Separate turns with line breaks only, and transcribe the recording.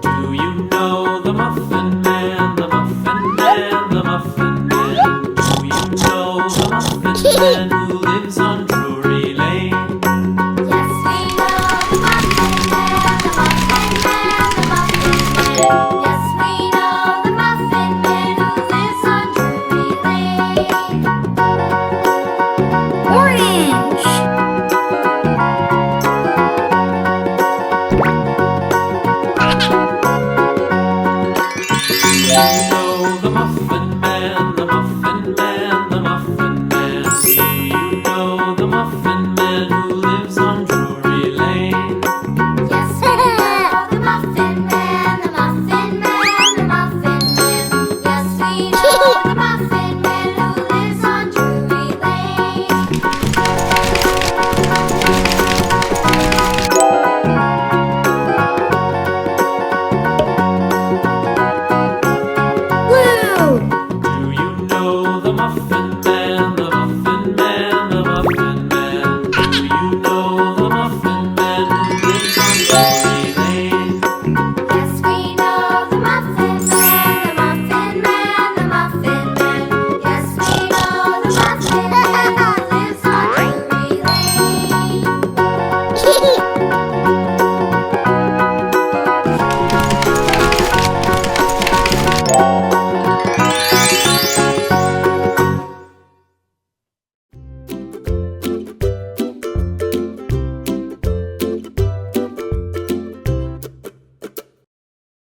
Do you know the Muffin Man, the Muffin Man, the Muffin Man? Do you know the Muffin Man who lives on Drury Lane?
Yes, we know the Muffin Man, the Muffin Man, the Muffin Man. Yes, we know the Muffin Man who lives on Drury Lane. Orange.
You know the Muffin Man, the Muffin Man, the Muffin Man. Do you know the Muffin Man who lives on Drury Lane?
Yes, we know the Muffin Man, the Muffin Man, the Muffin Man. Yes, we know the Muffin Man who lives on Drury Lane. Blue.
Do you know the Muffin Man?